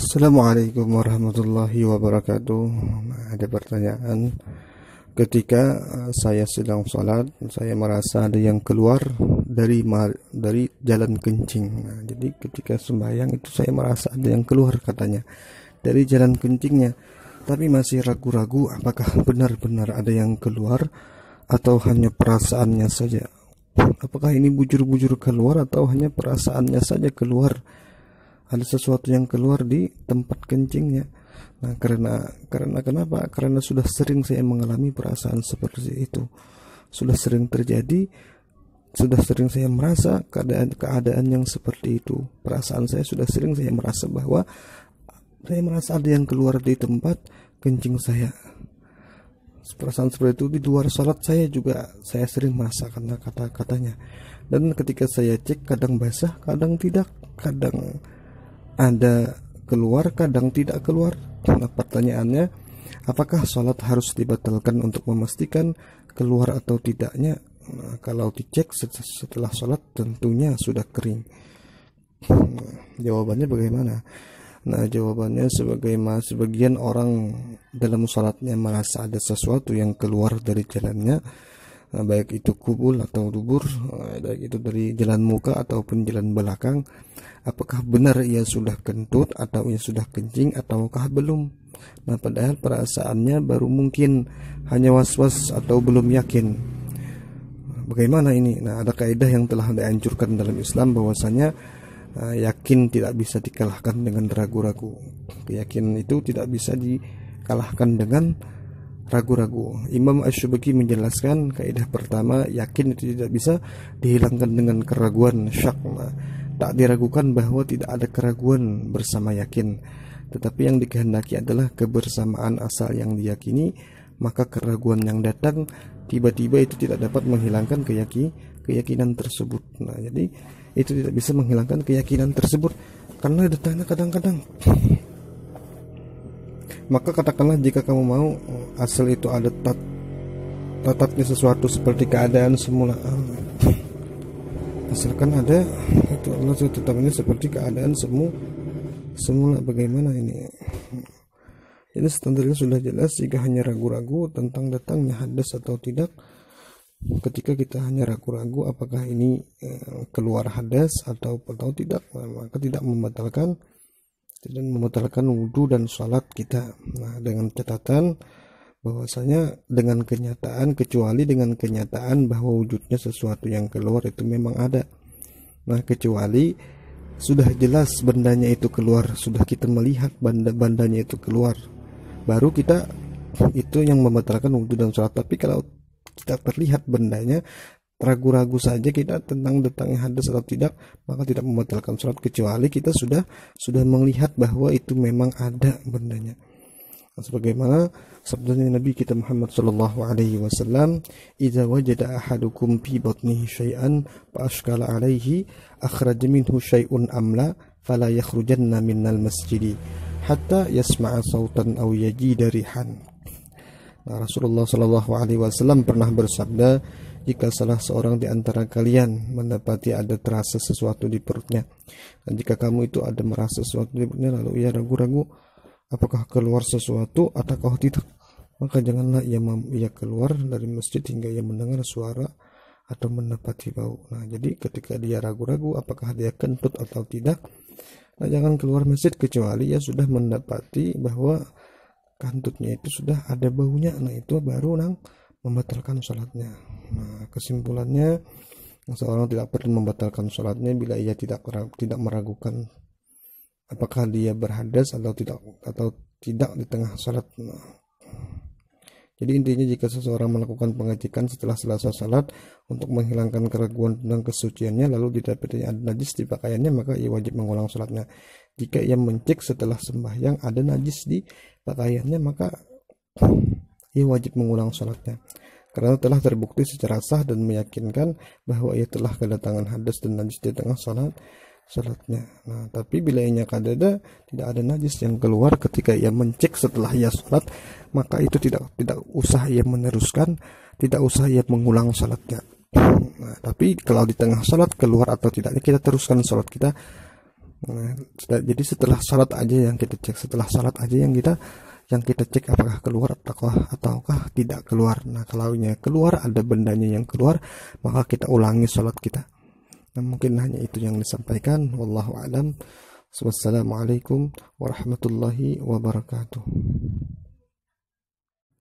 Assalamualaikum warahmatullahi wabarakatuh. Nah, ada pertanyaan. Ketika saya sedang sholat, saya merasa ada yang keluar dari jalan kencing. Nah, jadi ketika sembahyang itu saya merasa ada yang keluar katanya dari jalan kencingnya, tapi masih ragu-ragu apakah benar-benar ada yang keluar atau hanya perasaannya saja. Apakah ini bujur-bujur keluar atau hanya perasaannya saja keluar? Ada sesuatu yang keluar di tempat kencingnya. Nah, karena kenapa? Karena sudah sering saya mengalami perasaan seperti itu. Sudah sering terjadi, sudah sering saya merasa keadaan yang seperti itu. Perasaan saya sudah sering saya merasa bahwa saya merasa ada yang keluar di tempat kencing saya. Perasaan seperti itu di luar sholat saya juga saya sering merasa karena kata-katanya. Dan ketika saya cek, kadang basah, kadang tidak, kadang ada keluar, kadang tidak keluar. Nah, pertanyaannya, apakah sholat harus dibatalkan untuk memastikan keluar atau tidaknya? Nah, kalau dicek setelah sholat tentunya sudah kering. Jawabannya bagaimana? Nah, jawabannya sebagian orang dalam sholatnya merasa ada sesuatu yang keluar dari jalannya, baik itu kubul atau dubur, baik itu dari jalan muka ataupun jalan belakang. Apakah benar ia sudah kentut atau ia sudah kencing ataukah belum? Nah, padahal perasaannya baru mungkin hanya was-was atau belum yakin. Bagaimana ini? Nah, ada kaidah yang telah dianjurkan dalam Islam bahwasanya yakin tidak bisa dikalahkan dengan ragu-ragu. Keyakinan itu tidak bisa dikalahkan dengan ragu-ragu. Imam Asy-Syubaki menjelaskan kaidah pertama, yakin itu tidak bisa dihilangkan dengan keraguan, syak. Tak diragukan bahwa tidak ada keraguan bersama yakin, tetapi yang dikehendaki adalah kebersamaan asal yang diyakini. Maka keraguan yang datang tiba-tiba itu tidak dapat menghilangkan keyakinan tersebut. Nah, jadi itu tidak bisa menghilangkan keyakinan tersebut karena datangnya kadang-kadang. Maka katakanlah jika kamu mau asal itu ada tatapnya sesuatu seperti keadaan semula, asalkan ada itu Allah tetapnya seperti keadaan semula. Bagaimana ini? Jadi standarnya sudah jelas. Jika hanya ragu-ragu tentang datangnya hadas atau tidak, ketika kita hanya ragu-ragu apakah ini keluar hadas atau tidak, maka tidak membatalkan wudhu dan sholat kita. Nah, dengan catatan bahwasanya dengan kenyataan, kecuali dengan kenyataan bahwa wujudnya sesuatu yang keluar itu memang ada. Nah, kecuali sudah jelas bandanya itu keluar, sudah kita melihat bandanya itu keluar, baru kita itu yang membatalkan wudhu dan sholat. Tapi kalau tidak terlihat bandanya, ragu-ragu saja kita tentang datangnya hadas atau tidak, maka tidak membatalkan sholat, kecuali kita sudah melihat bahwa itu memang ada bandanya. Sebagaimana sabdanya Nabi kita Muhammad sallallahu alaihi wasallam, "Idza wajada ahadukum fi batnihi syai'an fa ashkala alaihi akhraj minhu syai'un amla fala yakhrujanna minal masjidi hatta yasma'a sautan aw yajida rihan." Nah, Rasulullah sallallahu alaihi wasallam pernah bersabda, jika salah seorang di antara kalian mendapati ada terasa sesuatu di perutnya, dan jika kamu itu ada merasa sesuatu di perutnya lalu ia ragu-ragu apakah keluar sesuatu ataukah tidak, maka janganlah ia keluar dari masjid hingga ia mendengar suara atau mendapati bau. Nah, jadi ketika dia ragu-ragu apakah dia kentut atau tidak, nah, jangan keluar masjid kecuali ia sudah mendapati bahwa kentutnya itu sudah ada baunya. Nah, itu baru membatalkan sholatnya. Nah, kesimpulannya, seorang tidak perlu membatalkan sholatnya bila ia tidak meragukan apakah dia berhadas atau tidak di tengah sholat. Nah, jadi intinya jika seseorang melakukan pengecekan setelah selesai sholat untuk menghilangkan keraguan tentang kesuciannya, lalu didapati ada najis di pakaiannya, maka ia wajib mengulang sholatnya. Jika ia mencek setelah sembahyang ada najis di pakaiannya, maka ia wajib mengulang sholatnya, karena telah terbukti secara sah dan meyakinkan bahwa ia telah kedatangan hadas dan najis di tengah sholatnya. Nah, tapi bila ia kadada tidak ada najis yang keluar ketika ia mencek setelah ia sholat, maka itu tidak usah ia meneruskan, tidak usah ia mengulang sholatnya. Nah, tapi kalau di tengah sholat keluar atau tidaknya, kita teruskan sholat kita Nah, jadi setelah sholat aja yang kita cek, yang kita cek apakah keluar ataukah tidak keluar. Nah, kalau keluar, ada bendanya yang keluar, maka kita ulangi sholat kita. Nah, mungkin hanya itu yang disampaikan. Wallahu a'lam. Wassalamualaikum warahmatullahi wabarakatuh.